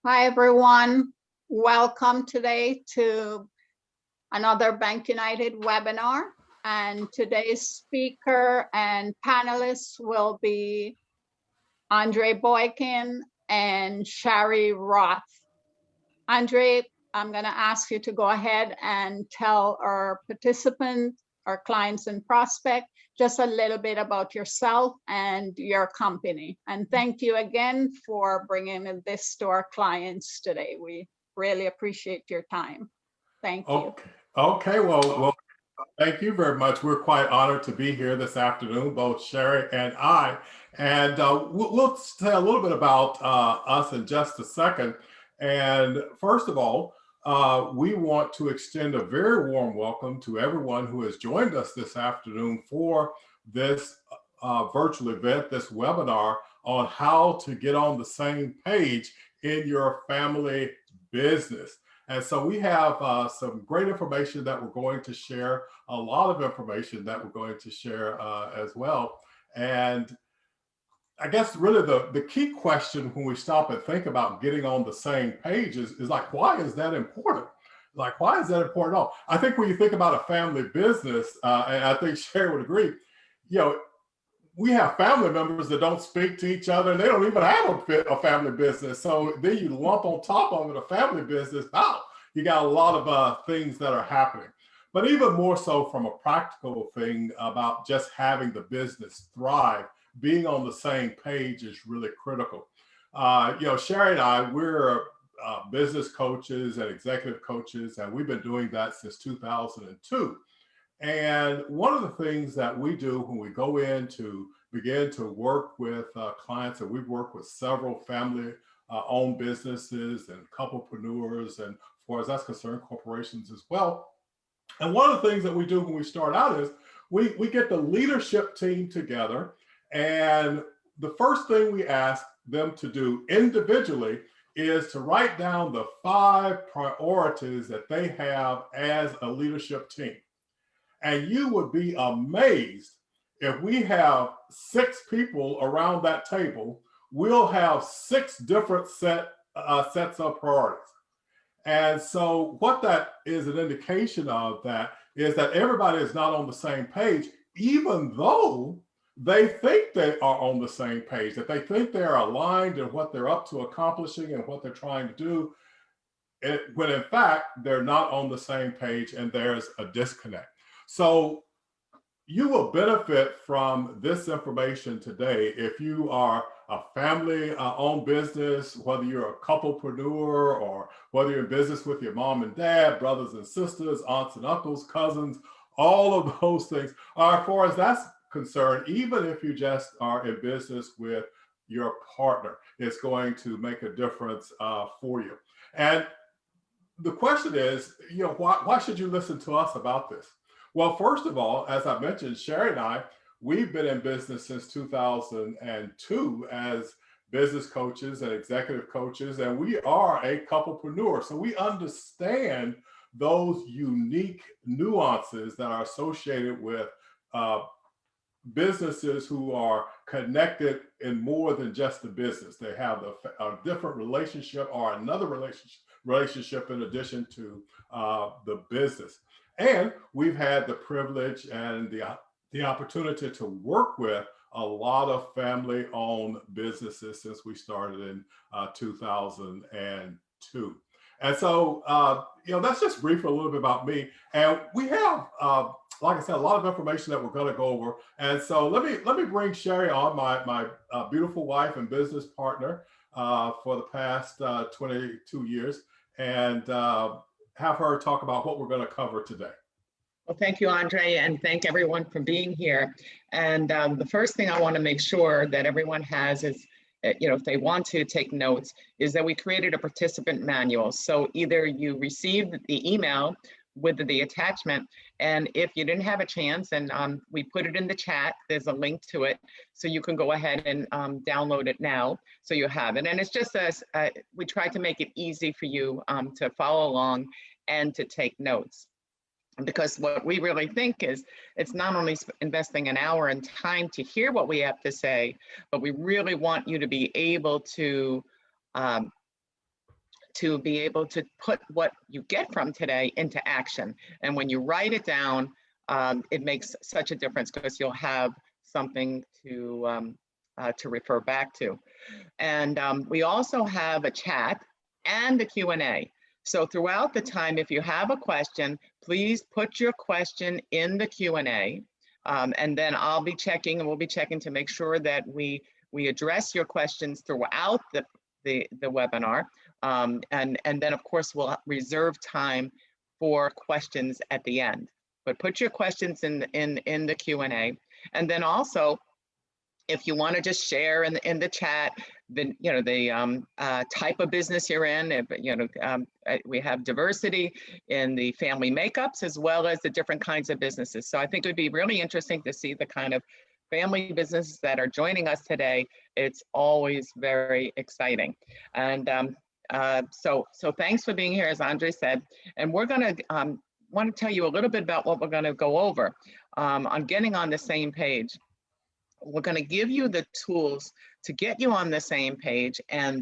Hi, everyone. Welcome today to another BankUnited webinar. And today's speaker and panelists will be Andre Boykin and Shari Roth. Andre, I'm going to ask you to go ahead and tell our participants, our clients and prospects, just a little bit about yourself and your company. And thank you again for bringing this to our clients today. We really appreciate your time. Thank you. Okay. Well, thank you very much. We're quite honored to be here this afternoon, both Sherry and I. And we'll say a little bit about us in just a second. And first of all, we want to extend a very warm welcome to everyone who has joined us this afternoon for this virtual event, this webinar on how to get on the same page in your family business. And so we have some great information that we're going to share, a lot of information that we're going to share as well. And I guess really the key question when we stop and think about getting on the same page is like, why is that important? Like, why is that important? Oh, I think when you think about a family business, and I think Sherry would agree, we have family members that don't speak to each other and they don't even have a family business. So then you lump on top of it a family business. Wow, you got a lot of things that are happening. But even more so from a practical thing about just having the business thrive, being on the same page is really critical. Sherry and I, we're business coaches and executive coaches, and we've been doing that since 2002. And one of the things that we do when we go in to begin to work with clients, and we've worked with several family owned businesses and couplepreneurs, and as far as that's concerned, corporations as well. And one of the things that we do when we start out is we get the leadership team together, and the first thing we ask them to do individually is to write down the 5 priorities that they have as a leadership team. And you would be amazed if we have 6 people around that table, we'll have 6 different sets of priorities. And so what that is an indication of that is that everybody is not on the same page, even though they think they are on the same page, that they think they're aligned in what they're up to accomplishing and what they're trying to do, when in fact, they're not on the same page and there's a disconnect. So you will benefit from this information today if you are a family-owned business, whether you're a couplepreneur or whether you're in business with your mom and dad, brothers and sisters, aunts and uncles, cousins, all of those things. As far as that's concerned, even if you just are in business with your partner, it's going to make a difference for you. And the question is, why should you listen to us about this? Well, first of all, as I mentioned, Sherry and I, we've been in business since 2002 as business coaches and executive coaches, and we are a couplepreneur. So we understand those unique nuances that are associated with businesses who are connected in more than just the business. They have a different relationship or another relationship in addition to the business. And we've had the privilege and the opportunity to work with a lot of family-owned businesses since we started in 2002. And so, that's just briefly a little bit about me. And we have, like I said, a lot of information that we're going to go over. And so let me bring Sherry on, my beautiful wife and business partner for the past 22 years, and have her talk about what we're going to cover today. Well, thank you, Andre, and thank everyone for being here. And the first thing I want to make sure that everyone has is, if they want to take notes, is that we created a participant manual. So either you received the email with the attachment, and if you didn't have a chance, and we put it in the chat, there's a link to it, so you can go ahead and download it now, so you have it. And it's just we try to make it easy for you to follow along and to take notes. Because what we really think is it's not only investing an hour in time to hear what we have to say, but we really want you to be able to to be able to put what you get from today into action. And when you write it down, it makes such a difference because you'll have something to refer back to. And we also have a chat and a Q&A. So throughout the time, if you have a question, please put your question in the Q&A. And then I'll be checking, and we'll be checking to make sure that we address your questions throughout the webinar. And then of course, we'll reserve time for questions at the end. But put your questions in the Q&A. And then also, if you want to just share in the chat, the type of business you're in. We have diversity in the family makeups as well as the different kinds of businesses. So I think it would be really interesting to see the kind of family businesses that are joining us today. It's always very exciting. And so thanks for being here, as Andre said. And we're going to want to tell you a little bit about what we're going to go over on getting on the same page. We're going to give you the tools to get you on the same page. And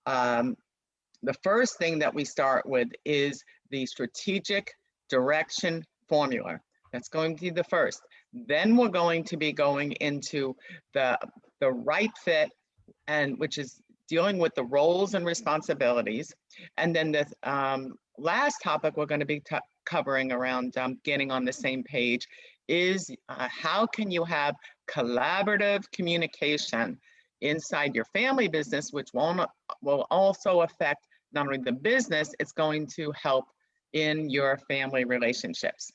the first thing that we start with is the strategic direction formula. That's going to be the first. Then we're going to be going into the right fit, and which is dealing with the roles and responsibilities. And then the last topic we're going to be covering around getting on the same page is how can you have collaborative communication inside your family business, which will also affect not only the business, it's going to help in your family relationships.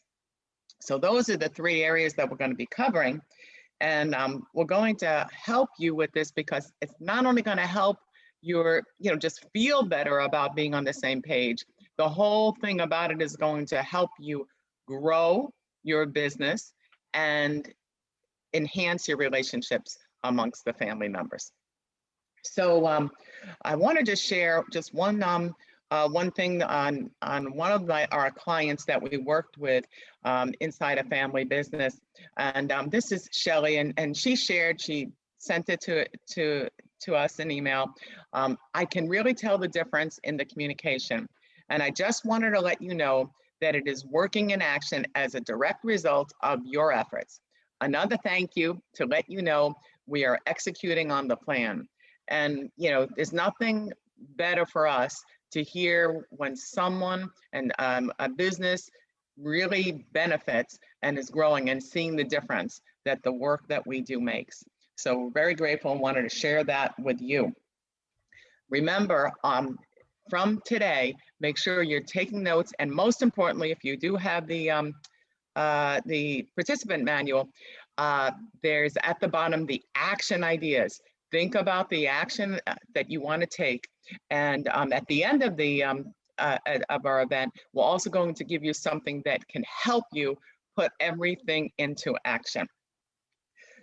So those are the three areas that we're going to be covering. And we're going to help you with this because it's not only going to help your, just feel better about being on the same page. The whole thing about it is going to help you grow your business and enhance your relationships amongst the family members. So I want to just share just one thing on one of our clients that we worked with inside a family business. And this is Shelly, and she sent it to us in email. I can really tell the difference in the communication. And I just wanted to let you know that it is working in action as a direct result of your efforts. Another thank you to let you know we are executing on the plan. And there's nothing better for us to hear when someone and a business really benefits and is growing and seeing the difference that the work that we do makes. So we're very grateful and wanted to share that with you. Remember, from today, make sure you're taking notes, and most importantly, if you do have the participant manual, there's at the bottom the action ideas. Think about the action that you want to take, and at the end of the of our event, we're also going to give you something that can help you put everything into action.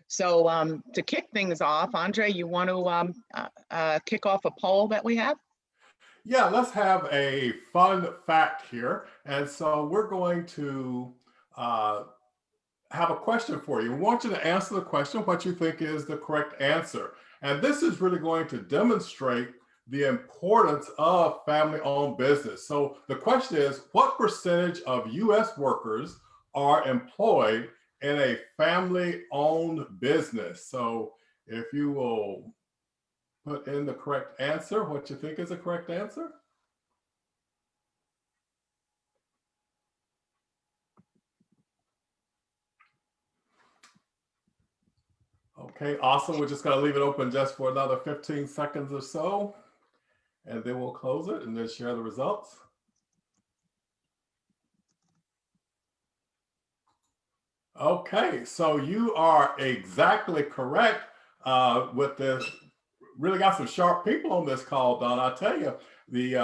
So to kick things off, Andre, you want to kick off a poll that we have? Yeah, let's have a fun fact here. And so we're going to have a question for you. We want you to answer the question, what you think is the correct answer. And this is really going to demonstrate the importance of family-owned business. So the question is, what percentage of U.S. workers are employed in a family-owned business? So if you will put in the correct answer, what you think is the correct answer. Okay, awesome. We're just going to leave it open just for another 15 seconds or so, and then we'll close it and then share the results. Okay, so you are exactly correct with this. Really got some sharp people on this call, Don. I tell you, the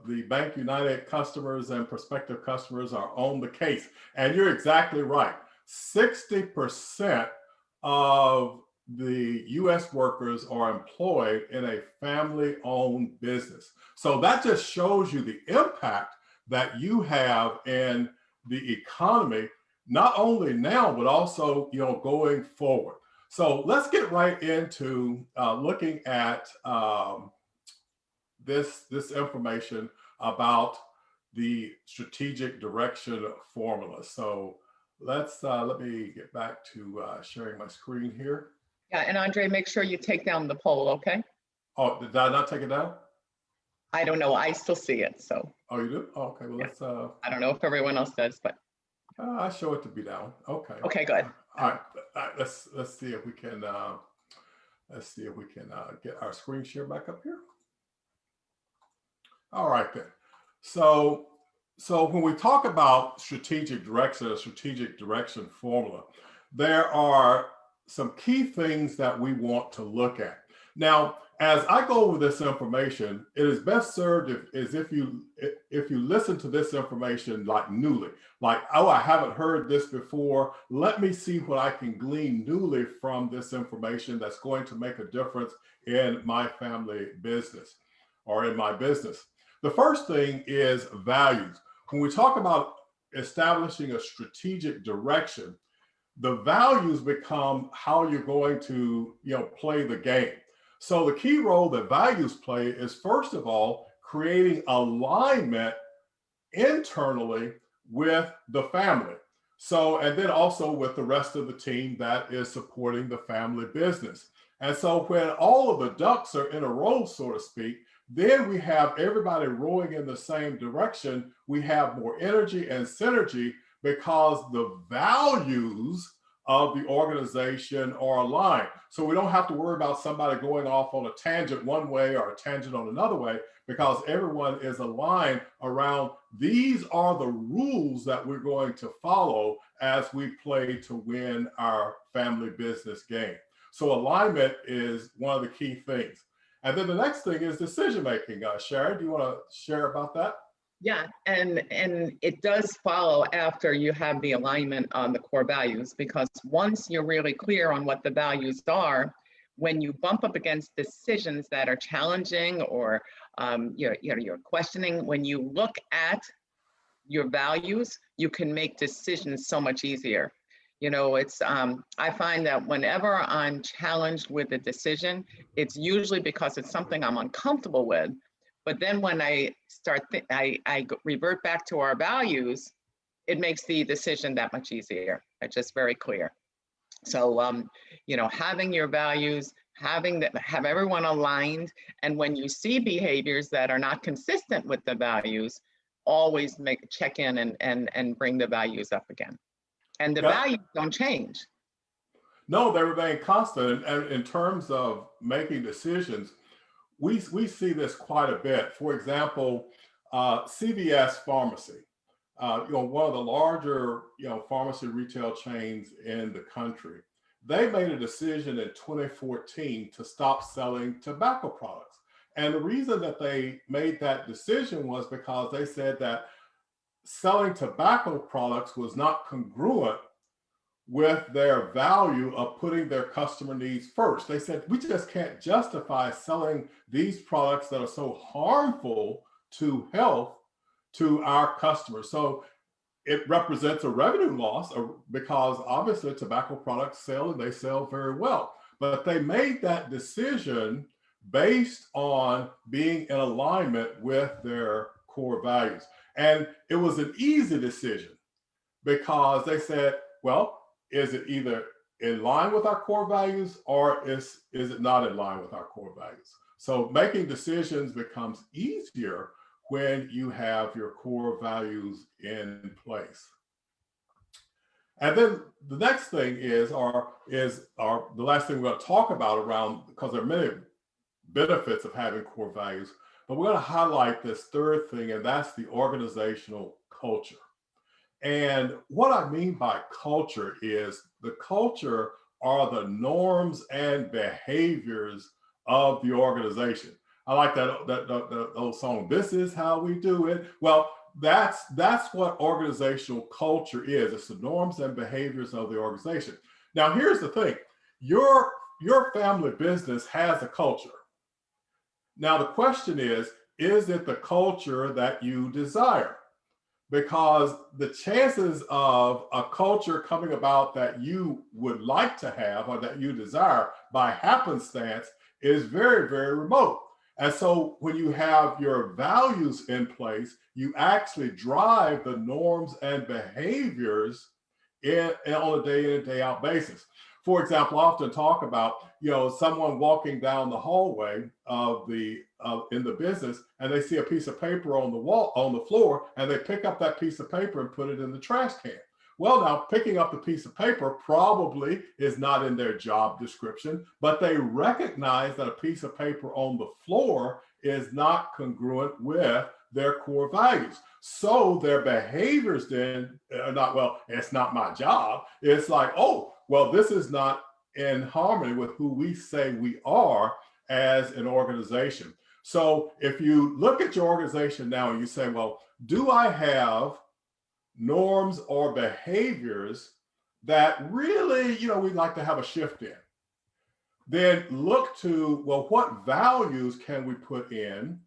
BankUnited customers and prospective customers are on the case. And you're exactly right. 60% of the U.S. workers are employed in a family-owned business. So that just shows you the impact that you have in the economy, not only now, but also, going forward. So let's get right into looking at this information about the strategic direction formula. So let me get back to sharing my screen here. Yeah, and Andre, make sure you take down the poll, okay? Oh, did I not take it down? I don't know, I still see it, so Oh, you do? Oh, okay, well, yeah. let's I don't know if everyone else does, but I show it to be down. Okay. okay, good. All right, let's see if we can get our screen share back up here. All right then. So when we talk about strategic direction, a strategic direction formula, there are some key things that we want to look at. Now, as I go over this information, it is best served if you listen to this information like newly, like, oh, I haven't heard this before. Let me see what I can glean newly from this information that's going to make a difference in my family business or in my business. The first thing is values. When we talk about establishing a strategic direction, the values become how you're going to, play the game. So the key role that values play is, first of all, creating alignment internally with the family. So, and then also with the rest of the team that is supporting the family business. And so when all of the ducks are in a row, so to speak, then we have everybody rowing in the same direction. We have more energy and synergy because the values of the organization are aligned. So we don't have to worry about somebody going off on a tangent one way or a tangent on another way, because everyone is aligned around these are the rules that we're going to follow as we play to win our family business game. So alignment is one of the key things. And then the next thing is decision-making. Sherry, do you want to share about that? Yeah, and it does follow after you have the alignment on the core values, because once you're really clear on what the values are, when you bump up against decisions that are challenging or you're questioning, when you look at your values, you can make decisions so much easier. It's I find that whenever I'm challenged with a decision, it's usually because it's something I'm uncomfortable with. But then when I start, I revert back to our values, it makes the decision that much easier. It's just very clear. So, having your values, have everyone aligned, and when you see behaviors that are not consistent with the values, always check in and bring the values up again. And the values don't change. No, they remain constant. And in terms of making decisions, we see this quite a bit. For example, CVS Pharmacy, one of the larger, pharmacy retail chains in the country. They made a decision in 2014 to stop selling tobacco products. And the reason that they made that decision was because they said that selling tobacco products was not congruent with their value of putting their customer needs first. They said, we just can't justify selling these products that are so harmful to health to our customers. So it represents a revenue loss because obviously tobacco products sell and they sell very well. But they made that decision based on being in alignment with their core values. And it was an easy decision because they said, well, is it either in line with our core values or is it not in line with our core values? So making decisions becomes easier when you have your core values in place. And then the next thing is the last thing we're going to talk about around, because there are many benefits of having core values, but we're going to highlight this third thing, and that's the organizational culture. And what I mean by culture is the culture are the norms and behaviors of the organization. I like that old song, "This is how we do it." Well, that's what organizational culture is. It's the norms and behaviors of the organization. Now, here's the thing. Your family business has a culture. Now, the question is it the culture that you desire? Because the chances of a culture coming about that you would like to have or that you desire by happenstance is very, very remote. And so when you have your values in place, you actually drive the norms and behaviors on a day in and day out basis. For example, I often talk about, someone walking down the hallway of in the business, and they see a piece of paper on the wall, on the floor, and they pick up that piece of paper and put it in the trash can. Well, now picking up the piece of paper probably is not in their job description, but they recognize that a piece of paper on the floor is not congruent with their core values. So their behaviors then are not, well, it's not my job. It's like, oh, well, this is not in harmony with who we say we are as an organization. So if you look at your organization now and you say, well, do I have norms or behaviors that really, we'd like to have a shift in? Then look to, well, what values can we put in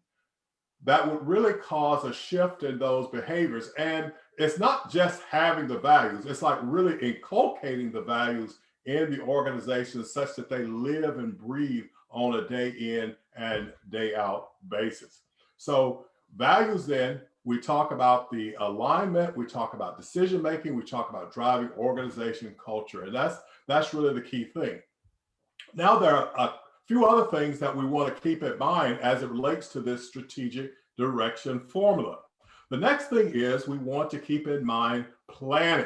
that would really cause a shift in those behaviors? And it's not just having the values, it's like really inculcating the values in the organization such that they live and breathe on a day in and day out basis. So values, then we talk about the alignment, we talk about decision making, we talk about driving organization culture, and that's really the key thing. Now there are a few other things that we want to keep in mind as it relates to this strategic direction formula. The next thing is we want to keep in mind planning.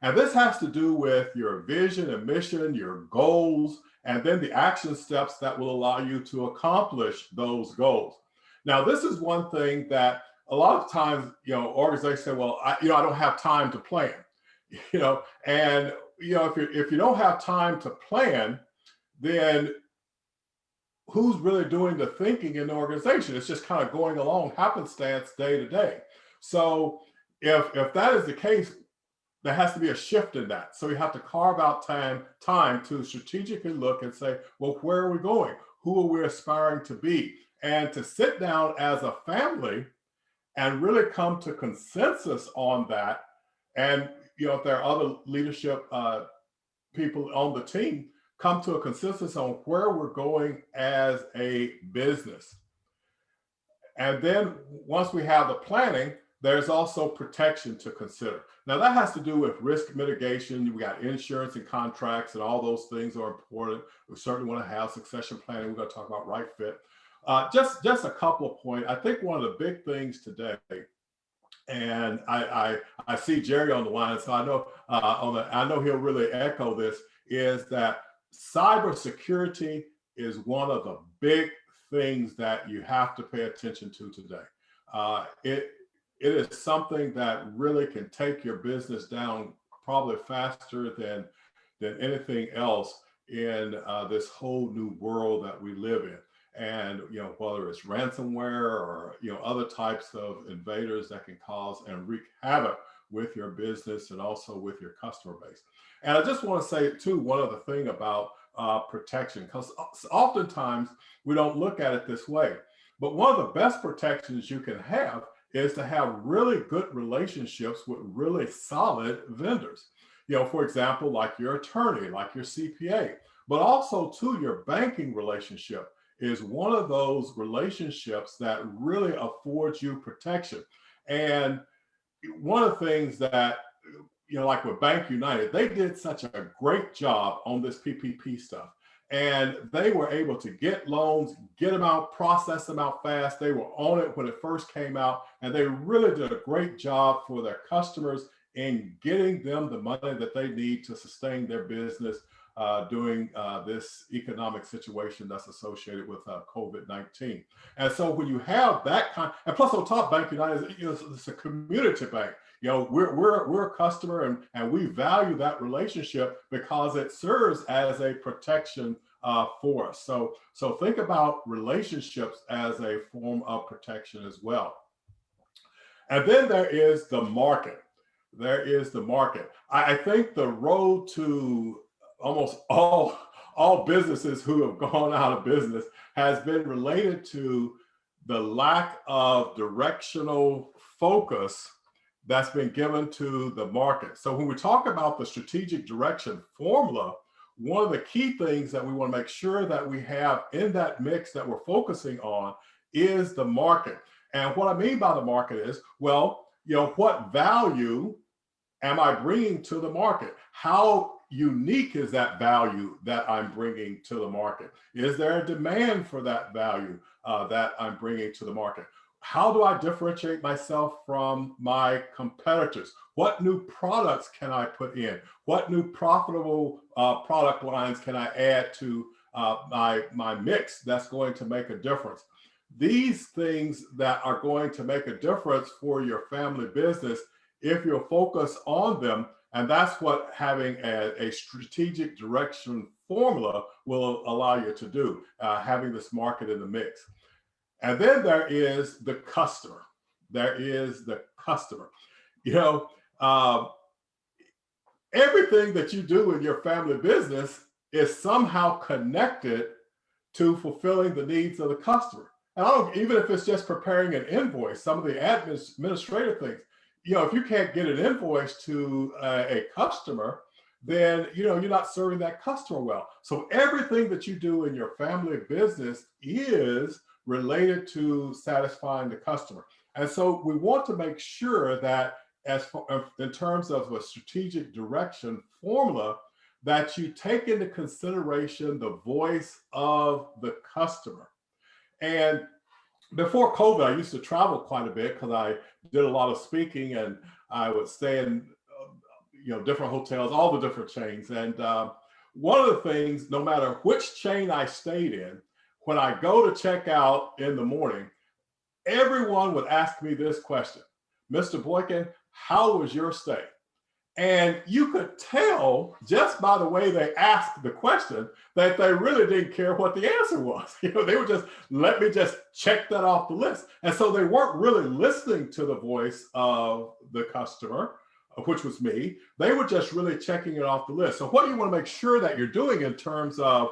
And this has to do with your vision and mission, your goals, and then the action steps that will allow you to accomplish those goals. Now, this is one thing that a lot of times, organizations say, well, I don't have time to plan, and if you don't have time to plan, then who's really doing the thinking in the organization? It's just kind of going along happenstance day to day. So if that is the case, there has to be a shift in that. So you have to carve out time to strategically look and say, well, where are we going? Who are we aspiring to be? And to sit down as a family and really come to consensus on that. And if there are other leadership people on the team, come to a consensus on where we're going as a business. And then once we have the planning, there's also protection to consider. Now that has to do with risk mitigation. We got insurance and contracts, and all those things are important. We certainly want to have succession planning. We're going to talk about right fit. Just a couple of points. I think one of the big things today, and I see Jerry on the line, so I know I know he'll really echo this, is that cybersecurity is one of the big things that you have to pay attention to today. It is something that really can take your business down probably faster than anything else in this whole new world that we live in. And whether it's ransomware or other types of invaders that can cause and wreak havoc with your business and also with your customer base. And I just want to say too, one other thing about protection, because oftentimes we don't look at it this way, but one of the best protections you can have is to have really good relationships with really solid vendors. For example, like your attorney, like your CPA, but also too your banking relationship is one of those relationships that really affords you protection. And one of the things that, like with BankUnited, they did such a great job on this PPP stuff. And they were able to get loans, get them out, process them out fast. They were on it when it first came out, and they really did a great job for their customers in getting them the money that they need to sustain their business during this economic situation that's associated with COVID-19. And so when you have that kind, and plus on top, BankUnited, it's a community bank. We're a customer, and we value that relationship because it serves as a protection for us. So think about relationships as a form of protection as well. And then there is the market. I think the road to almost all businesses who have gone out of business has been related to the lack of directional focus that's been given to the market. So when we talk about the strategic direction formula, one of the key things that we want to make sure that we have in that mix that we're focusing on is the market. And what I mean by the market is, well, what value am I bringing to the market? How unique is that value that I'm bringing to the market? Is there a demand for that value that I'm bringing to the market? How do I differentiate myself from my competitors? What new products can I put in? What new profitable product lines can I add to my mix that's going to make a difference? These things that are going to make a difference for your family business, if you're focused on them, and that's what having a strategic direction formula will allow you to do, having this market in the mix. And then there is the customer. There is the customer. Everything that you do in your family business is somehow connected to fulfilling the needs of the customer. And even if it's just preparing an invoice, some of the administrative things, if you can't get an invoice to a customer, then you're not serving that customer well. So everything that you do in your family business is related to satisfying the customer. And so we want to make sure that in terms of a strategic direction formula, that you take into consideration the voice of the customer. And before COVID, I used to travel quite a bit because I did a lot of speaking, and I would stay in different hotels, all the different chains. And one of the things, no matter which chain I stayed in, when I go to check out in the morning, everyone would ask me this question: Mr. Boykin, how was your stay? And you could tell just by the way they asked the question that they really didn't care what the answer was. They would just let me just check that off the list. And so they weren't really listening to the voice of the customer, which was me. They were just really checking it off the list. So what you want to make sure that you're doing in terms of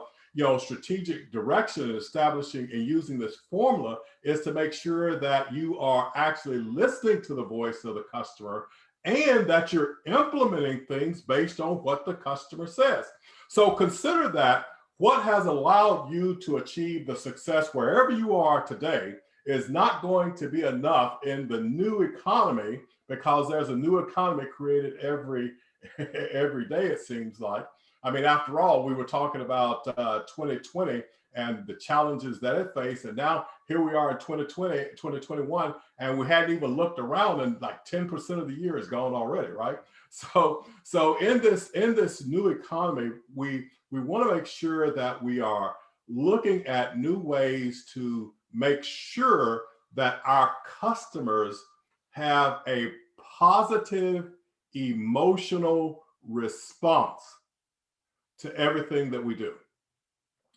strategic direction and establishing and using this formula is to make sure that you are actually listening to the voice of the customer and that you're implementing things based on what the customer says. So consider that what has allowed you to achieve the success wherever you are today is not going to be enough in the new economy, because there's a new economy created every day, it seems like. I mean, after all, we were talking about 2020 and the challenges that it faced. And now here we are in 2021, and we hadn't even looked around, and like 10% of the year is gone already, right? So in this new economy, we want to make sure that we are looking at new ways to make sure that our customers have a positive emotional response to everything that we do.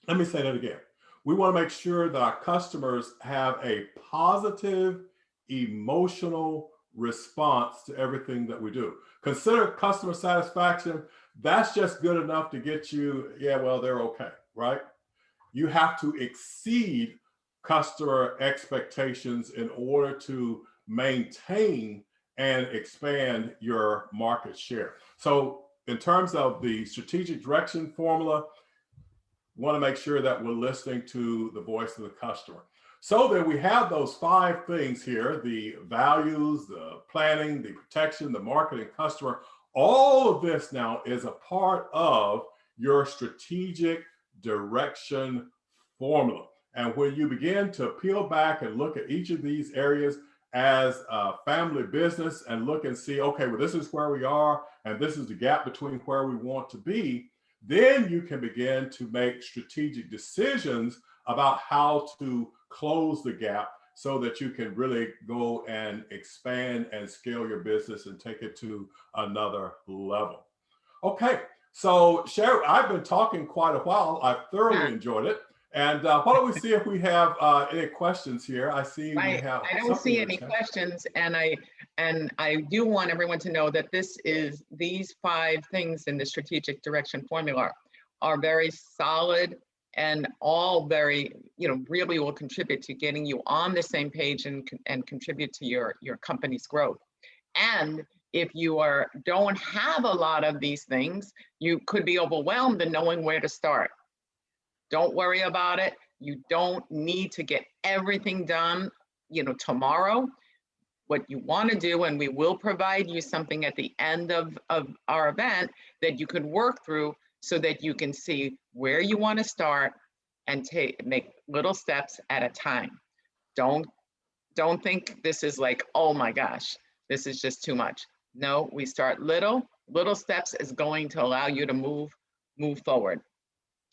Let me say that again. We want to make sure that our customers have a positive emotional response to everything that we do. Consider customer satisfaction. That's just good enough to get you, yeah, well, they're okay, right? You have to exceed customer expectations in order to maintain and expand your market share. So in terms of the strategic direction formula, we want to make sure that we're listening to the voice of the customer. So that we have those 5 things here: the values, the planning, the protection, the marketing, customer. All of this now is a part of your strategic direction formula. And when you begin to peel back and look at each of these areas as a family business and look and see, okay, well, this is where we are, and this is the gap between where we want to be, then you can begin to make strategic decisions about how to close the gap so that you can really go and expand and scale your business and take it to another level. Okay, so Sherry, I've been talking quite a while. I've thoroughly enjoyed it. And why don't we see if we have any questions here? I see we have. I don't see any questions, and I do want everyone to know that these 5 things in the strategic direction formula are very solid and all very, really will contribute to getting you on the same page and contribute to your company's growth. And If you don't have a lot of these things, you could be overwhelmed in knowing where to start. Don't worry about it. You don't need to get everything done, tomorrow. What you want to do, and we will provide you something at the end of our event that you can work through so that you can see where you want to start and make little steps at a time. Don't think this is like, oh my gosh, this is just too much. No, we start little steps is going to allow you to move forward.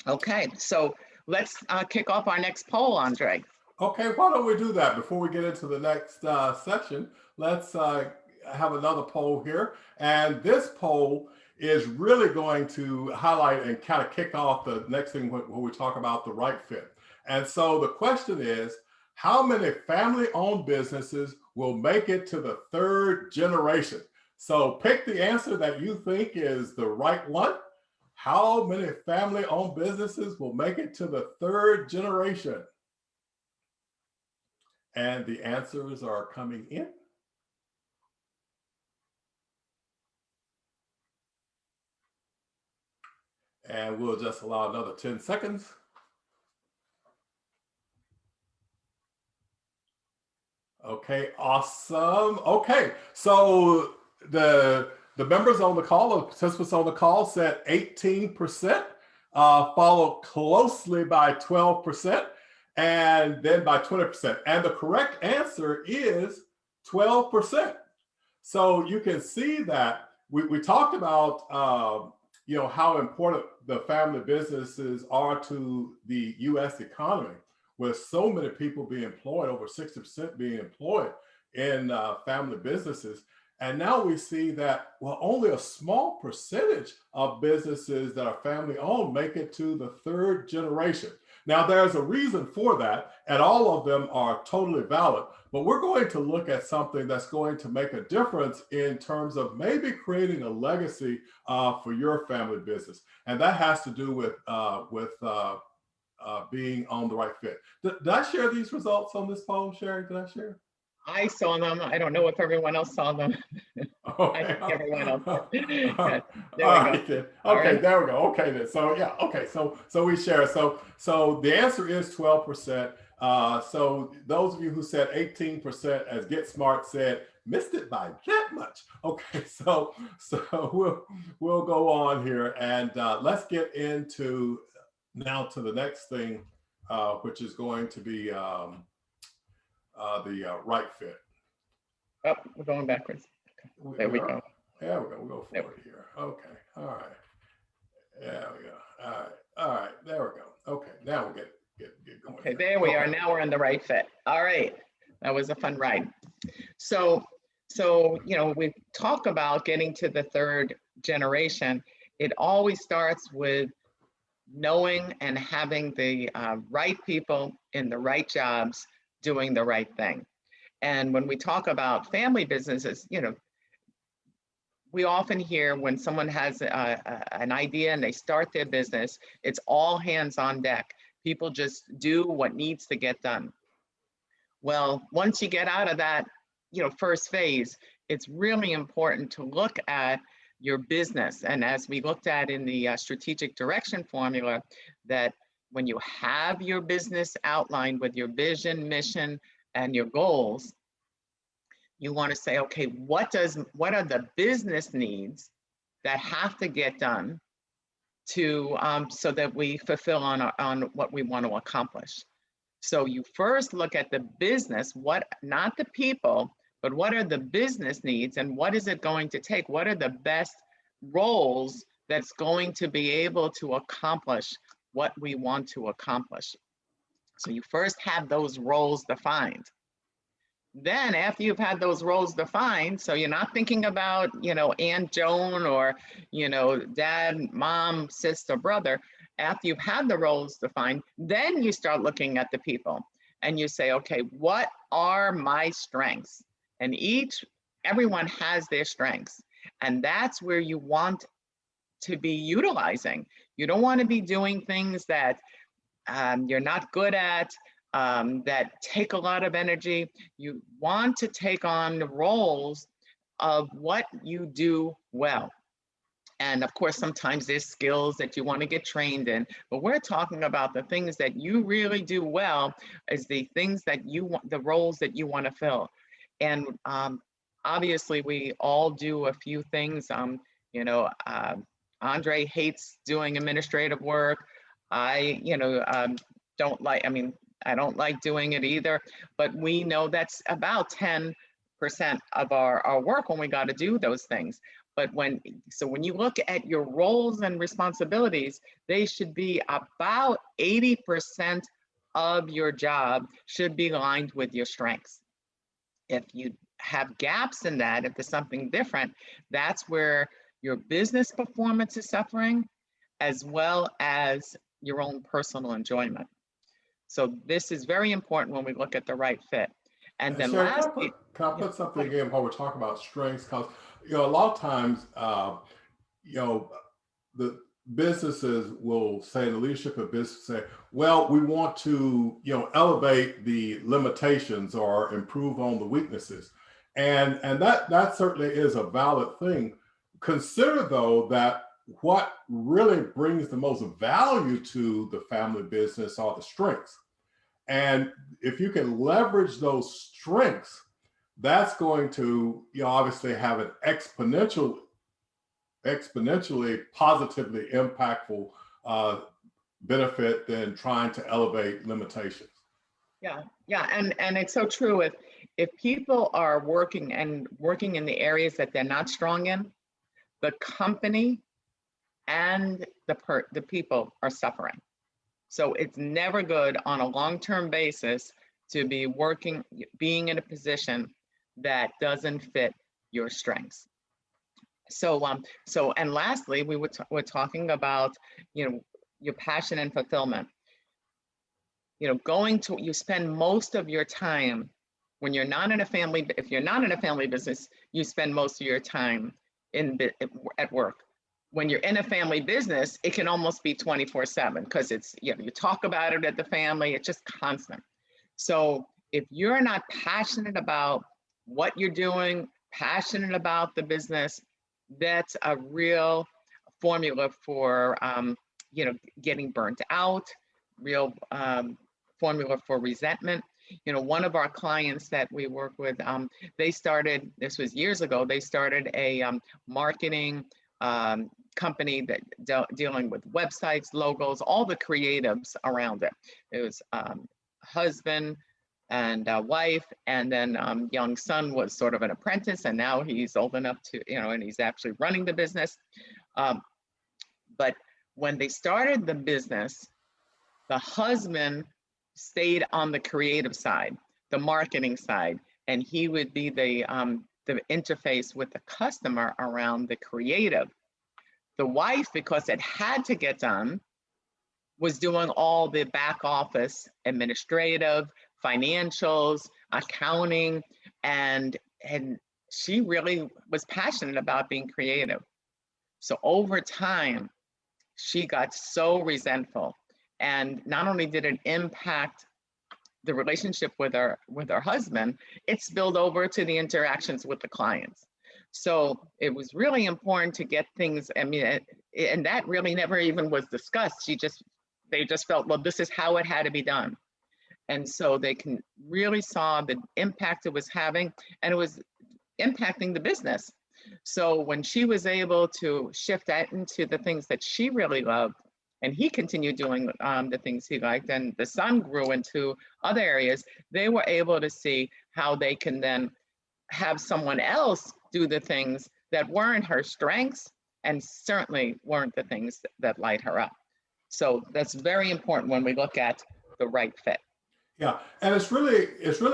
Okay, so let's kick off our next poll, Andre. Okay, why don't we do that before we get into the next section? Let's have another poll here. And this poll is really going to highlight and kind of kick off the next thing when we talk about the right fit. And so the question is, how many family-owned businesses will make it to the third generation? So pick the answer that you think is the right one. How many family-owned businesses will make it to the third generation? And the answers are coming in. And we'll just allow another 10 seconds. Okay, awesome. Okay, so the members on the call, the participants on the call said 18%, followed closely by 12%. And then by 20%. And the correct answer is 12%. So you can see that we talked about how important the family businesses are to the US economy, with so many people being employed, over 60% being employed in family businesses. And now we see that, well, only a small percentage of businesses that are family owned make it to the third generation. Now, there's a reason for that, and all of them are totally valid, but we're going to look at something that's going to make a difference in terms of maybe creating a legacy for your family business. And that has to do with being on the right fit. Did I share these results on this poll, Sherry? Did I share? I saw them. I don't know if everyone else saw them. Okay. I think everyone else did. Yeah, there All we right, go. then. All Okay, right. there we go. Okay, then. So yeah, okay. So we share. So the answer is 12%. So those of you who said 18%, as Get Smart said, missed it by that much. Okay, so we'll go on here, and let's get into now to the next thing, which is going to be the right fit. Oh, we're going backwards. There we go. There we go. We'll go forward here. Okay. All right. There we go. All right. All right. There we go. Okay. Now we'll get going. Okay, there we are. Now we're in the right fit. All right. That was a fun ride. So we talk about getting to the third generation. It always starts with knowing and having the right people in the right jobs doing the right thing. And when we talk about family businesses, we often hear when someone has an idea and they start their business, it's all hands on deck. People just do what needs to get done. Well, once you get out of that, first phase, it's really important to look at your business. And as we looked at in the strategic direction formula, that when you have your business outlined with your vision, mission, and your goals, you want to say, okay, what are the business needs that have to get done to so that we fulfill on what we want to accomplish. So you first look at the business, not the people, but what are the business needs and what is it going to take? What are the best roles that's going to be able to accomplish what we want to accomplish? So you first have those roles defined. Then after you've had those roles defined, so you're not thinking about, Aunt Joan or, dad, mom, sister, brother. After you've had the roles defined, then you start looking at the people and you say, okay, what are my strengths? And everyone has their strengths. And that's where you want to be utilizing. You don't want to be doing things that you're not good at, that take a lot of energy. You want to take on the roles of what you do well. And of course, sometimes there's skills that you want to get trained in, but we're talking about the things that you really do well as the things that you want, the roles that you want to fill. And obviously, we all do a few things. Andre hates doing administrative work. I, don't like, I don't like doing it either, but we know that's about 10% of our work when we got to do those things. But when you look at your roles and responsibilities, they should be about 80% of your job should be aligned with your strengths. If you have gaps in that, if there's something different, that's where your business performance is suffering, as well as your own personal enjoyment. So this is very important when we look at the right fit. And then Sherry, lastly, can I put something again while we're talking about strengths? Because a lot of times, the businesses will say, the leadership of business say, well, we want to, elevate the limitations or improve on the weaknesses. And that certainly is a valid thing. Consider though that what really brings the most value to the family business are the strengths. And if you can leverage those strengths, that's going to obviously have an exponentially positively impactful benefit than trying to elevate limitations. Yeah, and it's so true. If people are working in the areas that they're not strong in, the company and the people are suffering. So it's never good on a long-term basis to be being in a position that doesn't fit your strengths. So, and lastly, we're talking about, your passion and fulfillment. You spend most of your time when you're not in a family. If you're not in a family business, you spend most of your time at work. When you're in a family business, it can almost be 24/7 because it's, you talk about it at the family, it's just constant. So if you're not passionate about what you're doing, passionate about the business, that's a real formula for, getting burnt out, real formula for resentment. One of our clients that we work with, they started, this was years ago, they started a marketing company that dealing with websites, logos, all the creatives around it. It was husband and wife, and then young son was sort of an apprentice, and now he's old enough to, and he's actually running the business. But when they started the business, the husband stayed on the creative side, the marketing side, and he would be the interface with the customer around the creative. The wife, because it had to get done, was doing all the back office, administrative, financials, accounting, and she really was passionate about being creative. So over time, she got so resentful, and not only did it impact the relationship with her husband, it spilled over to the interactions with the clients. So it was really important to get things, and that really never even was discussed. They just felt, well, this is how it had to be done. And so they really saw the impact it was having, and it was impacting the business. So when she was able to shift that into the things that she really loved, and he continued doing the things he liked, and the son grew into other areas, they were able to see how they can then have someone else do the things that weren't her strengths and certainly weren't the things that light her up. So that's very important when we look at the right fit. Yeah, and it's really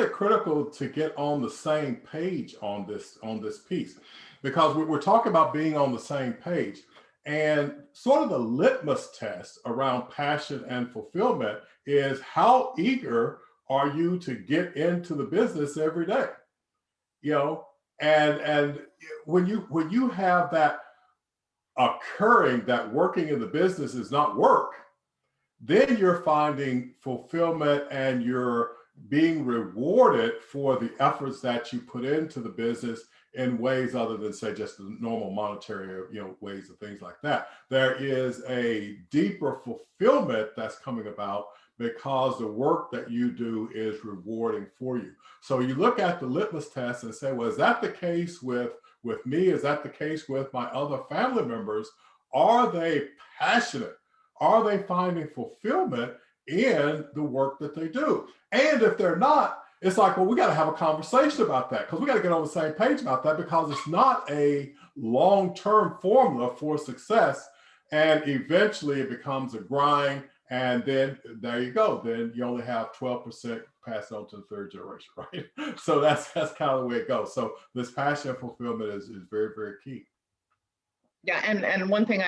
critical to get on the same page on this piece, because we're talking about being on the same page, and sort of the litmus test around passion and fulfillment is how eager are you to get into the business every day, and when you have that occurring, that working in the business is not work, then you're finding fulfillment and you're being rewarded for the efforts that you put into the business in ways other than, say, just the normal monetary, ways and things like that. There is a deeper fulfillment that's coming about because the work that you do is rewarding for you. So you look at the litmus test and say, well, is that the case with me? Is that the case with my other family members? Are they passionate? Are they finding fulfillment in the work that they do? And if they're not, it's like, well, we got to have a conversation about that, because we got to get on the same page about that, because it's not a long-term formula for success. And eventually it becomes a grind. And then there you go. Then you only have 12% passed on to the third generation, right? So that's kind of the way it goes. So this passion and fulfillment is very, very key. Yeah, and one thing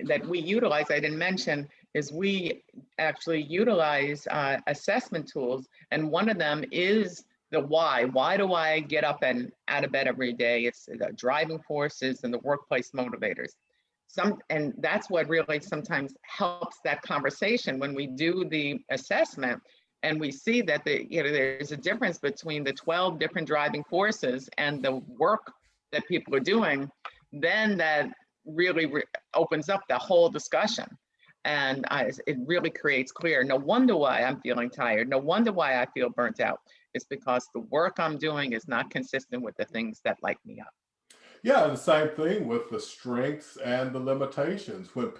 that we utilize, I didn't mention, is we actually utilize assessment tools, and one of them is the why. Why do I get up and out of bed every day? It's the driving forces and the workplace motivators. And that's what really sometimes helps that conversation when we do the assessment and we see that there's a difference between the 12 different driving forces and the work that people are doing. Then that really opens up the whole discussion. And it really creates clear, no wonder why I'm feeling tired. No wonder why I feel burnt out. It's because the work I'm doing is not consistent with the things that light me up. Yeah, the same thing with the strengths and the limitations. When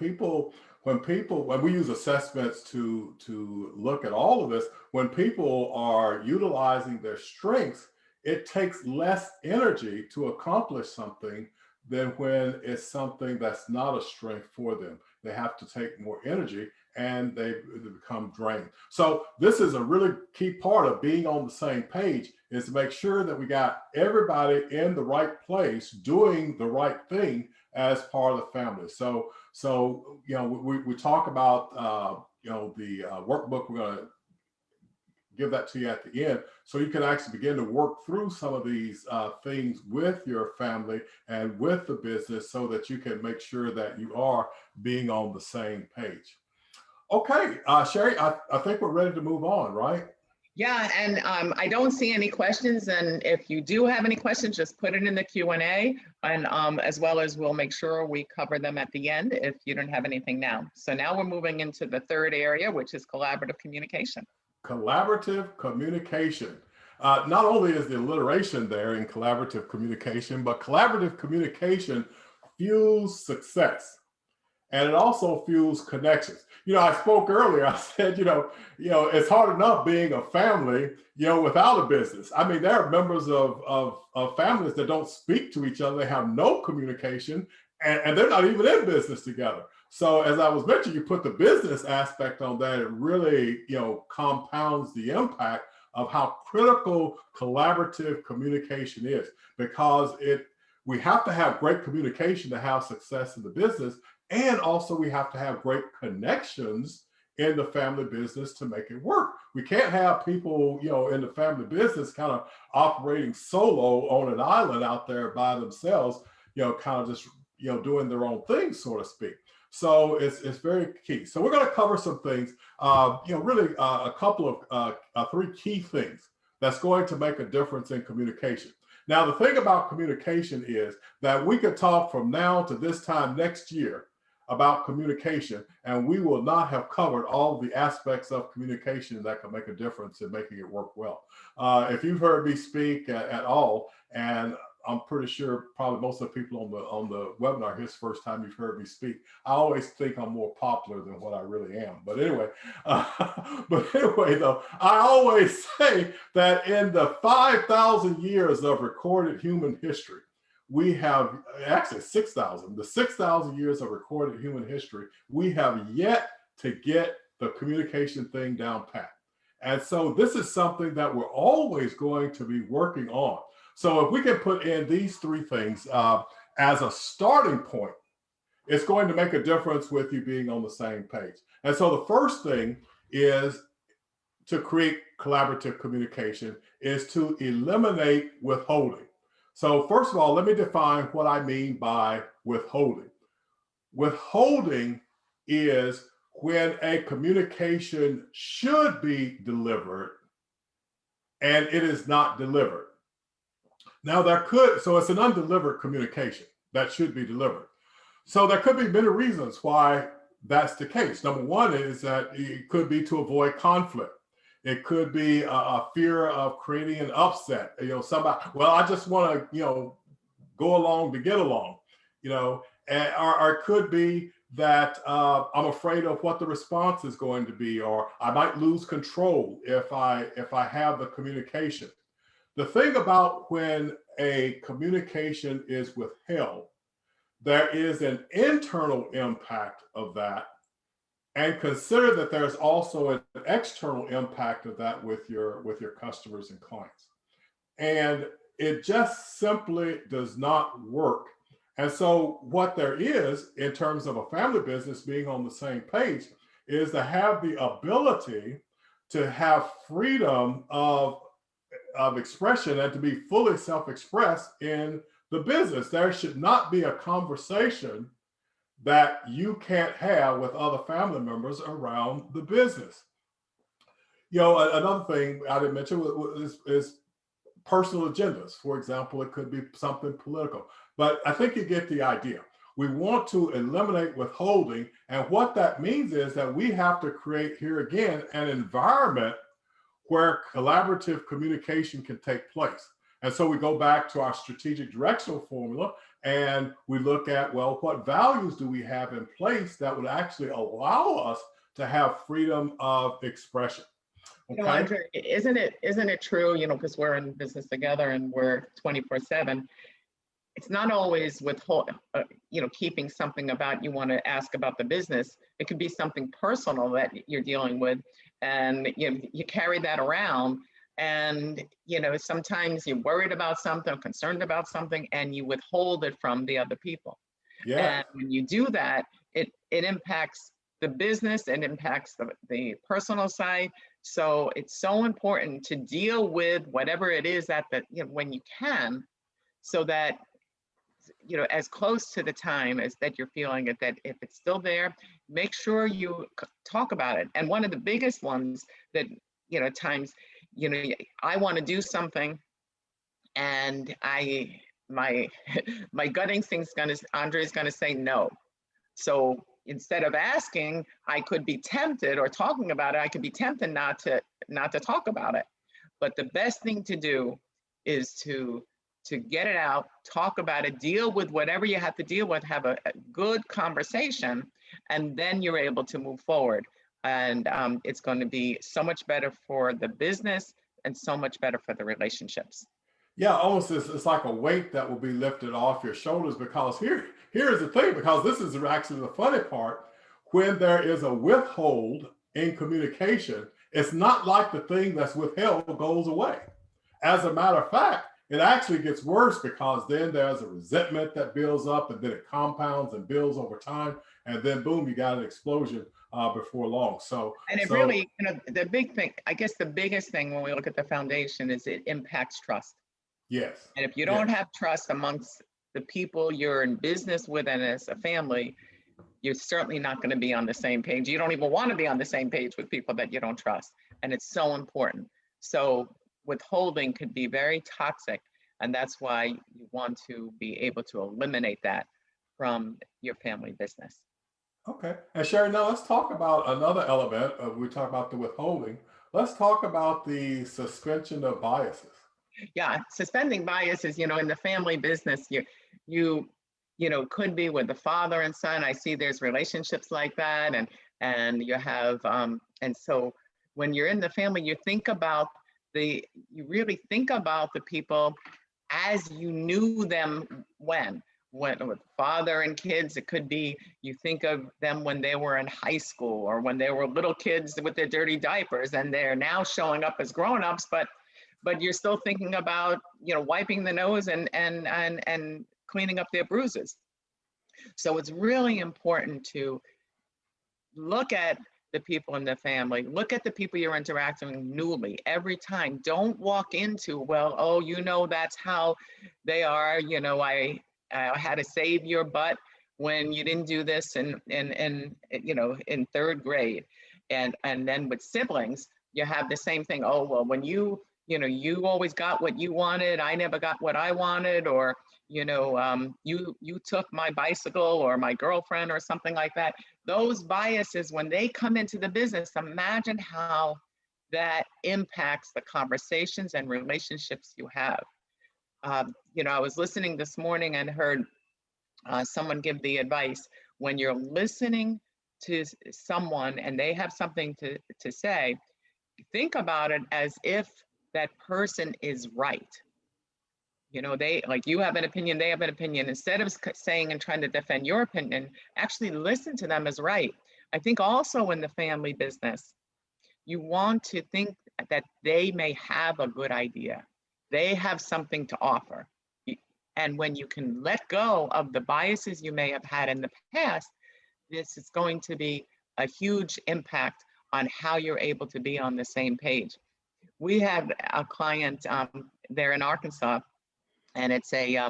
we use assessments to look at all of this, when people are utilizing their strengths, it takes less energy to accomplish something than when it's something that's not a strength for them. They have to take more energy and they become drained. So this is a really key part of being on the same page, is to make sure that we got everybody in the right place doing the right thing as part of the family. So we talk about the workbook. We're going to give that to you at the end, so you can actually begin to work through some of these things with your family and with the business, so that you can make sure that you are being on the same page. Okay, Sherry, I think we're ready to move on, right? Yeah, and I don't see any questions. And if you do have any questions, just put it in the Q&A, and as well as we'll make sure we cover them at the end if you don't have anything now. So now we're moving into the third area, which is collaborative communication. Collaborative communication. Not only is the alliteration there in collaborative communication, but collaborative communication fuels success. And it also fuels connections. I spoke earlier, I said, it's hard enough being a family, without a business. I mean, there are members of families that don't speak to each other. They have no communication, and they're not even in business together. So as I was mentioning, you put the business aspect on that, it really, compounds the impact of how critical collaborative communication is, because we have to have great communication to have success in the business. And also we have to have great connections in the family business to make it work. We can't have people, in the family business kind of operating solo on an island out there by themselves, kind of just, doing their own thing, so to speak. So it's very key. So we're going to cover some things, really a couple of three key things that's going to make a difference in communication. Now, the thing about communication is that we could talk from now to this time next year about communication, and we will not have covered all the aspects of communication that can make a difference in making it work well. If you've heard me speak at all, and I'm pretty sure probably most of the people on the webinar, here's the first time you've heard me speak. I always think I'm more popular than what I really am. But anyway, though, I always say that in the 5,000 years of recorded human history, we have actually 6,000, the 6,000 years of recorded human history, we have yet to get the communication thing down pat. And so this is something that we're always going to be working on. So if we can put in these three things as a starting point, it's going to make a difference with you being on the same page. And so the first thing is to create collaborative communication is to eliminate withholding. So first of all, let me define what I mean by withholding. Withholding is when a communication should be delivered, and it is not delivered. Now so it's an undelivered communication that should be delivered. So there could be many reasons why that's the case. Number one is that it could be to avoid conflict. It could be a fear of creating an upset. Somebody, well, I just want to, go along to get along, or it could be that I'm afraid of what the response is going to be, or I might lose control if I have the communication. The thing about when a communication is withheld, there is an internal impact of that, and consider that there's also an external impact of that with your customers and clients. And it just simply does not work. And so what there is in terms of a family business being on the same page is to have the ability to have freedom of expression and to be fully self-expressed in the business. There should not be a conversation that you can't have with other family members around the business. Another thing I didn't mention is personal agendas. For example, it could be something political, but I think you get the idea. We want to eliminate withholding, and what that means is that we have to create, here again, an environment where collaborative communication can take place. And so we go back to our strategic directional formula and we look at, well, what values do we have in place that would actually allow us to have freedom of expression? Okay. Andre, isn't it true, because we're in business together and we're 24/7, it's not always keeping something about you want to ask about the business. It could be something personal that you're dealing with, and you carry that around, and sometimes you're worried about something, concerned about something, and you withhold it from the other people. Yeah. And when you do that, it impacts the business, it impacts the personal side. So it's so important to deal with whatever it is that when you can, so that as close to the time as that you're feeling it, that if it's still there, make sure you talk about it. And one of the biggest ones that times I want to do something, and my gut instinct Andre's gonna say no. So instead of asking, I could be tempted, or talking about it, I could be tempted not to talk about it. But the best thing to do is to get it out, talk about it, deal with whatever you have to deal with, have a good conversation, and then you're able to move forward. And it's going to be so much better for the business and so much better for the relationships. Yeah, almost it's like a weight that will be lifted off your shoulders, because here's the thing, because this is actually the funny part. When there is a withhold in communication, it's not like the thing that's withheld goes away. As a matter of fact, it actually gets worse, because then there's a resentment that builds up, and then it compounds and builds over time, and then boom, you got an explosion before long. And it really, the big thing, I guess the biggest thing when we look at the foundation is it impacts trust. Yes. And if you don't have trust amongst the people you're in business with and as a family, you're certainly not going to be on the same page. You don't even want to be on the same page with people that you don't trust. And it's so important. So withholding could be very toxic. And that's why you want to be able to eliminate that from your family business. Okay. And Sherry, now let's talk about another element. We talk about the withholding. Let's talk about the suspension of biases. Yeah, suspending biases, in the family business, you could be with the father and son. I see there's relationships like that, and you have and so when you're in the family, you really think about the people as you knew them when with father and kids. It could be you think of them when they were in high school, or when they were little kids with their dirty diapers, and they're now showing up as grown-ups, but you're still thinking about wiping the nose and cleaning up their bruises. So it's really important to look at the people in the family, look at the people you're interacting with newly every time. Don't walk into, well, oh, that's how they are. I had to save your butt when you didn't do this in third grade. And then with siblings, you have the same thing. Oh, well, when you you always got what you wanted, I never got what I wanted, or, you took my bicycle or my girlfriend or something like that. Those biases, when they come into the business, imagine how that impacts the conversations and relationships you have. I was listening this morning and heard someone give the advice: when you're listening to someone and they have something to say, think about it as if that person is right. They, like, you have an opinion, they have an opinion. Instead of saying and trying to defend your opinion, actually listen to them as right. I think also in the family business, you want to think that they may have a good idea. They have something to offer. And when you can let go of the biases you may have had in the past, this is going to be a huge impact on how you're able to be on the same page. We have a client there in Arkansas, and it's a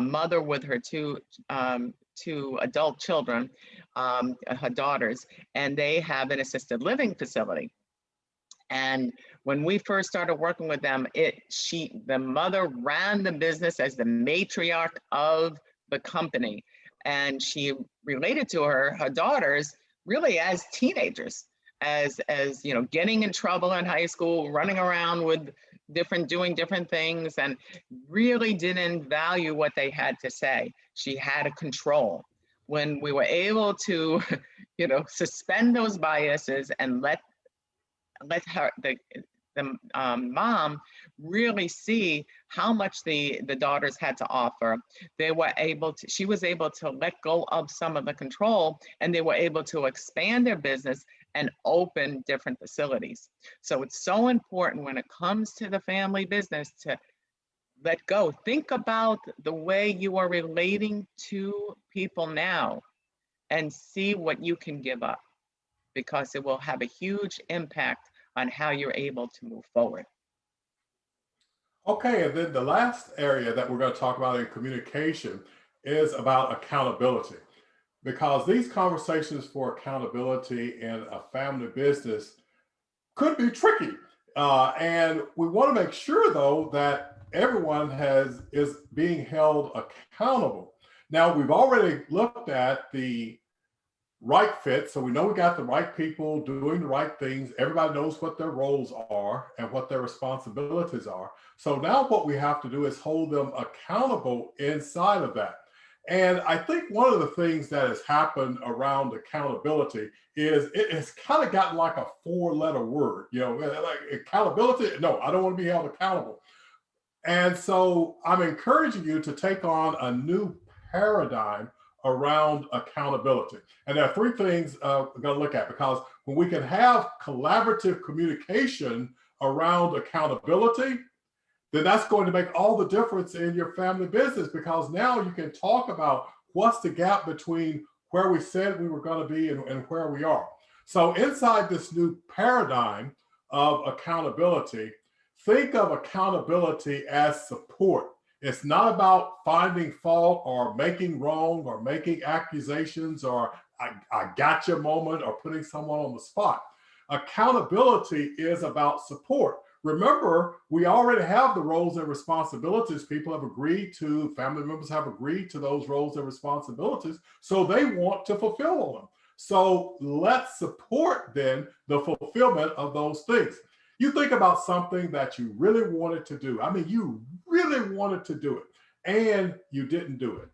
mother with her two adult children, her daughters, and they have an assisted living facility. And when we first started working with them, the mother ran the business as the matriarch of the company, and she related to her daughters really as teenagers, as getting in trouble in high school, running around with doing different things, and really didn't value what they had to say. She had a control. When we were able to, suspend those biases and let her, the mom, really see how much the daughters had to offer, she was able to let go of some of the control, and they were able to expand their business and open different facilities. So it's so important when it comes to the family business to let go. Think about the way you are relating to people now and see what you can give up, because it will have a huge impact on how you're able to move forward. Okay, and then the last area that we're going to talk about in communication is about accountability, because these conversations for accountability in a family business could be tricky. And we want to make sure, though, that everyone is being held accountable. Now, we've already looked at the right fit. So we know we got the right people doing the right things. Everybody knows what their roles are and what their responsibilities are. So now what we have to do is hold them accountable inside of that. And I think one of the things that has happened around accountability is it has kind of gotten like a 4-letter word, like accountability. No, I don't want to be held accountable. And so I'm encouraging you to take on a new paradigm around accountability. And there are 3 things we're going to look at, because when we can have collaborative communication around accountability, then that's going to make all the difference in your family business, because now you can talk about what's the gap between where we said we were going to be and where we are. So inside this new paradigm of accountability, think of accountability as support. It's not about finding fault or making wrong or making accusations or I gotcha moment or putting someone on the spot. Accountability is about support. Remember, we already have the roles and responsibilities. People have agreed to, family members have agreed to those roles and responsibilities, so they want to fulfill them. So let's support then the fulfillment of those things. You think about something that you really wanted to do. I mean, you really wanted to do it and you didn't do it.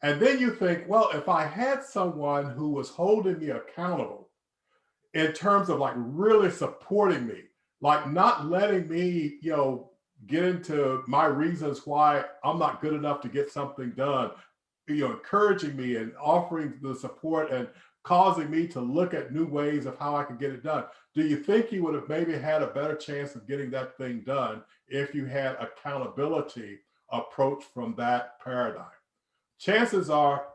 And then you think, well, if I had someone who was holding me accountable in terms of like really supporting me, like not letting me, get into my reasons why I'm not good enough to get something done, encouraging me and offering the support and causing me to look at new ways of how I can get it done. Do you think you would have maybe had a better chance of getting that thing done if you had accountability approach from that paradigm? Chances are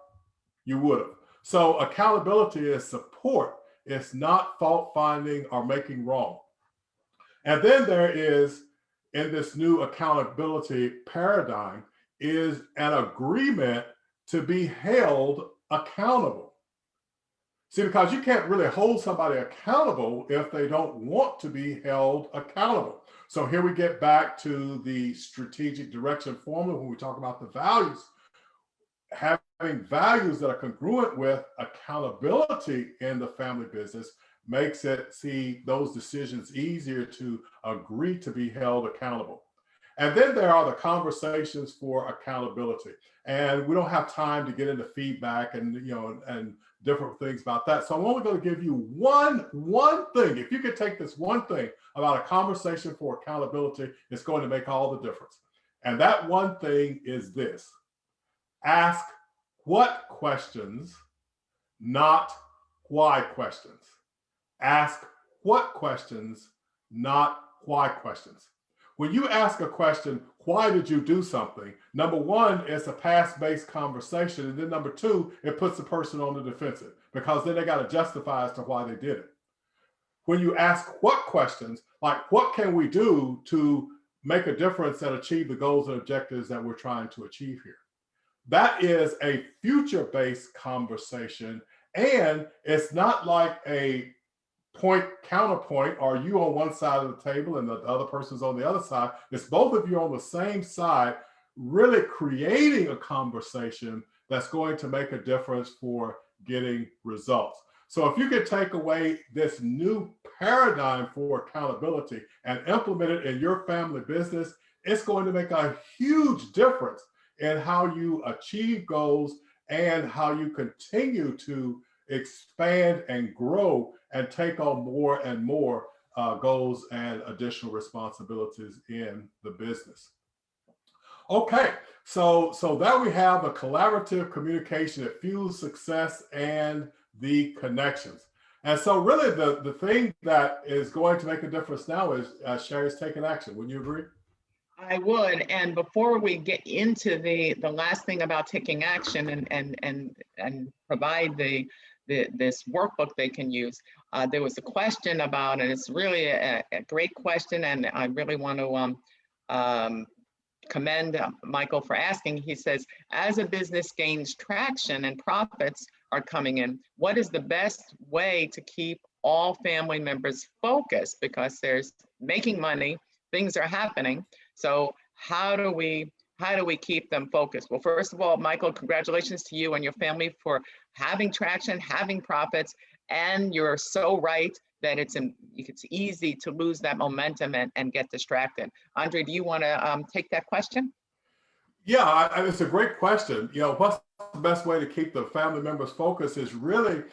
you would have. So accountability is support. It's not fault finding or making wrong. And then there is, in this new accountability paradigm, is an agreement to be held accountable. See, because you can't really hold somebody accountable if they don't want to be held accountable. So here we get back to the strategic direction formula when we talk about the values. Having values that are congruent with accountability in the family business makes it see those decisions easier to agree to be held accountable. And then there are the conversations for accountability. And we don't have time to get into feedback and and different things about that. So I'm only going to give you one thing. If you could take this one thing about a conversation for accountability, it's going to make all the difference. And that one thing is this: ask what questions, not why questions. Ask what questions, not why questions. When you ask a question, why did you do something? Number one, it's a past-based conversation. And then number two, it puts the person on the defensive because then they got to justify as to why they did it. When you ask what questions, like what can we do to make a difference and achieve the goals and objectives that we're trying to achieve here? That is a future-based conversation. And it's not like a point counterpoint, or you on one side of the table and the other person's on the other side. It's both of you on the same side, really creating a conversation that's going to make a difference for getting results. So if you could take away this new paradigm for accountability and implement it in your family business, it's going to make a huge difference in how you achieve goals and how you continue to expand and grow and take on more and more goals and additional responsibilities in the business. Okay, so there we have a collaborative communication that fuels success and the connections. And so really the thing that is going to make a difference now is Sherry's taking action. Wouldn't you agree? I would. And before we get into the last thing about taking action and provide this workbook they can use, there was a question about, and it's really a great question, and I really want to commend Michael for asking. He says, as a business gains traction and profits are coming in, what is the best way to keep all family members focused? Because there's making money, things are happening. So how do we keep them focused? Well, first of all, Michael, congratulations to you and your family for having traction, having profits, and you're so right that it's easy to lose that momentum and get distracted. Andre, do you want to take that question? Yeah, it's a great question. What's the best way to keep the family members focused is really,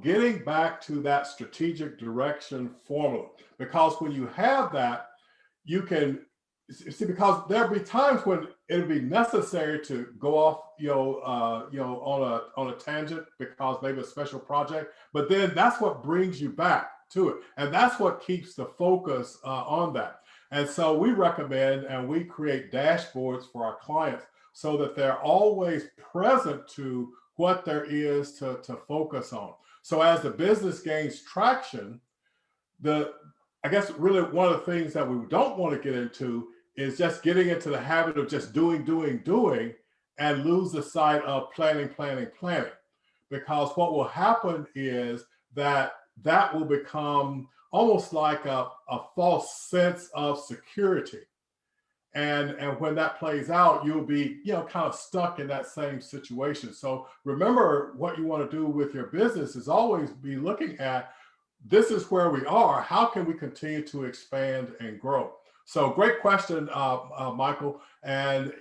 getting back to that strategic direction formula. Because when you have that, you can see, because there'll be times when it'll be necessary to go off, on a tangent because maybe a special project, but then that's what brings you back to it. And that's what keeps the focus on that. And so we recommend and we create dashboards for our clients so that they're always present to what there is to focus on. So as the business gains traction, I guess really one of the things that we don't want to get into is just getting into the habit of just doing, and lose the sight of planning. Because what will happen is that will become almost like a false sense of security. And when that plays out, you'll be, kind of stuck in that same situation. So remember, what you want to do with your business is always be looking at, this is where we are. How can we continue to expand and grow? So great question, Michael. And,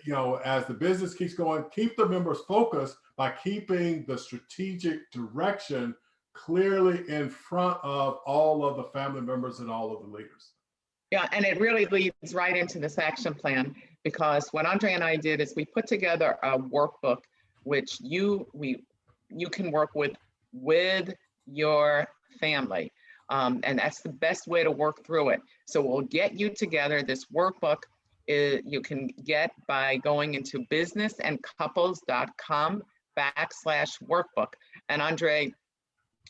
as the business keeps going, keep the members focused by keeping the strategic direction clearly in front of all of the family members and all of the leaders. Yeah, and it really leads right into this action plan, because what Andre and I did is we put together a workbook which you can work with your family. And that's the best way to work through it. So we'll get you together. This workbook you can get by going into businessandcouples.com/workbook. And Andre,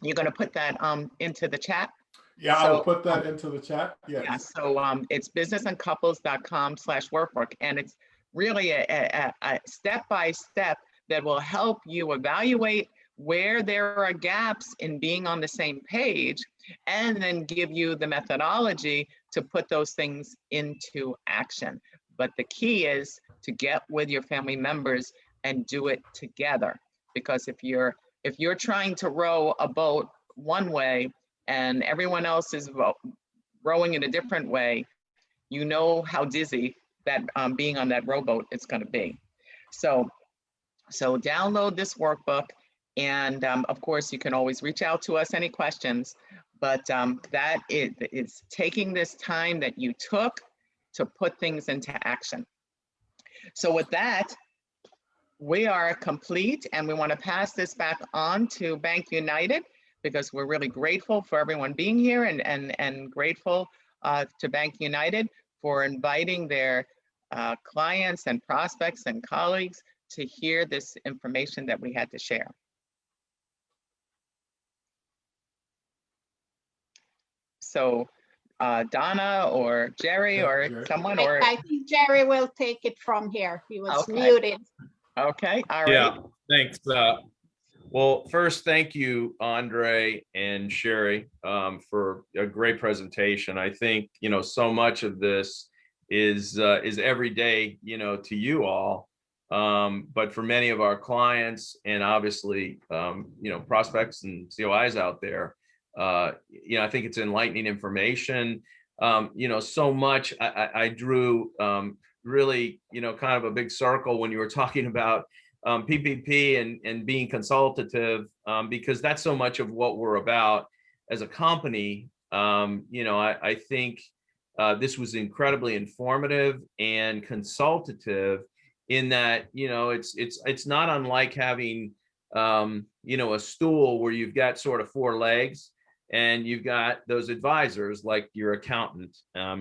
you're going to put that into the chat? Yeah, I will put that into the chat. Yes. Yeah, so it's businessandcouples.com/workbook. And it's really a step-by-step that will help you evaluate where there are gaps in being on the same page, and then give you the methodology to put those things into action. But the key is to get with your family members and do it together. Because if you're trying to row a boat one way and everyone else is rowing in a different way, you know how dizzy that being on that rowboat is going to be. So download this workbook, and of course you can always reach out to us any questions, but that is taking this time that you took to put things into action. So with that, we are complete, and we want to pass this back on to BankUnited, because we're really grateful for everyone being here, and grateful to BankUnited for inviting their clients and prospects and colleagues to hear this information that we had to share. So Donna or Jerry or someone, or I think Jerry will take it from here. He was Okay. muted. Okay, all right. Yeah, thanks. Well, first, thank you, Andre and Sherry, for a great presentation. I think, so much of this is every day, to you all. But for many of our clients and obviously, prospects and COIs out there, I think it's enlightening information. So much I drew really, kind of a big circle when you were talking about PPP and being consultative, because that's so much of what we're about as a company. I think this was incredibly informative and consultative in that, it's not unlike having, a stool where you've got sort of four legs, and you've got those advisors like your accountant,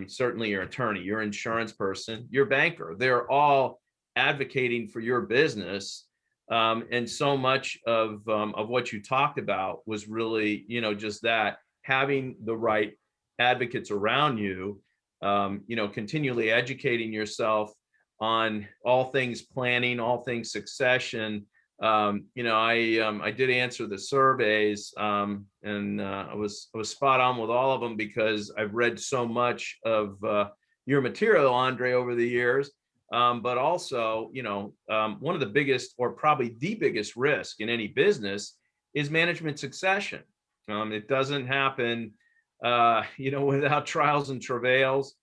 certainly your attorney, your insurance person, your banker. They're all advocating for your business. And so much of what you talked about was really, just that, having the right advocates around you, continually educating yourself on all things planning, all things succession. I did answer the surveys, and I was spot on with all of them, because I've read so much of your material, Andre, over the years. But also, one of the biggest, or probably the biggest risk in any business is management succession. It doesn't happen, without trials and travails.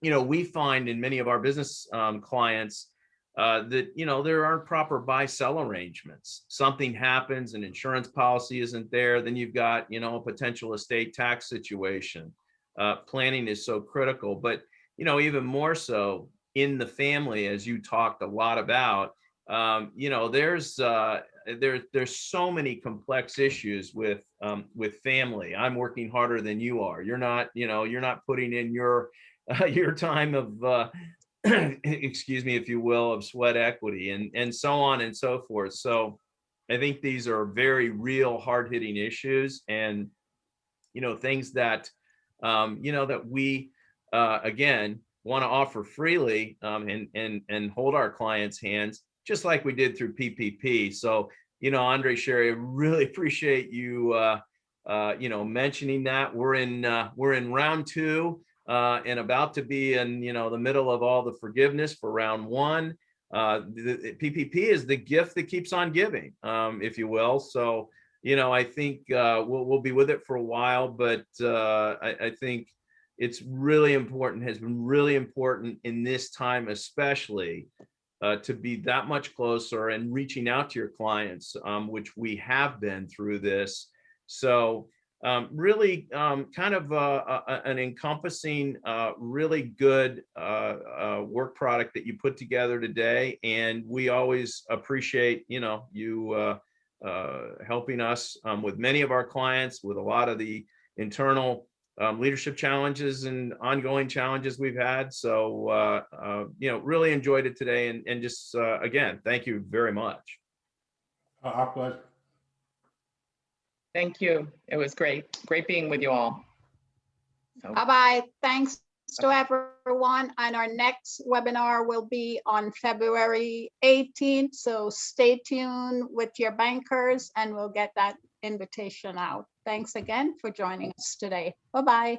We find in many of our business clients that, there aren't proper buy-sell arrangements. Something happens, an insurance policy isn't there, then you've got, a potential estate tax situation. Planning is so critical, but, even more so in the family, as you talked a lot about, there's so many complex issues with family. I'm working harder than you are. You're not putting in your time of, excuse me, if you will, of sweat equity, and so on and so forth. So I think these are very real, hard-hitting issues, and, things that, that we, again, want to offer freely, and hold our clients' hands, just like we did through PPP. So, Andre, Sherry, I really appreciate you, mentioning that. We're in round two, and about to be in, the middle of all the forgiveness for round one. The PPP is the gift that keeps on giving, if you will. So, I think we'll be with it for a while, but I think it's really important, has been really important in this time, especially to be that much closer and reaching out to your clients, which we have been through this. So really kind of an encompassing, really good work product that you put together today. And we always appreciate, you helping us with many of our clients, with a lot of the internal leadership challenges and ongoing challenges we've had. So, really enjoyed it today. And just, again, thank you very much. Our pleasure. Thank you. It was great. Great being with you all. So. Bye-bye. Thanks. to everyone. And our next webinar will be on February 18th. So stay tuned with your bankers and we'll get that invitation out. Thanks again for joining us today. Bye-bye.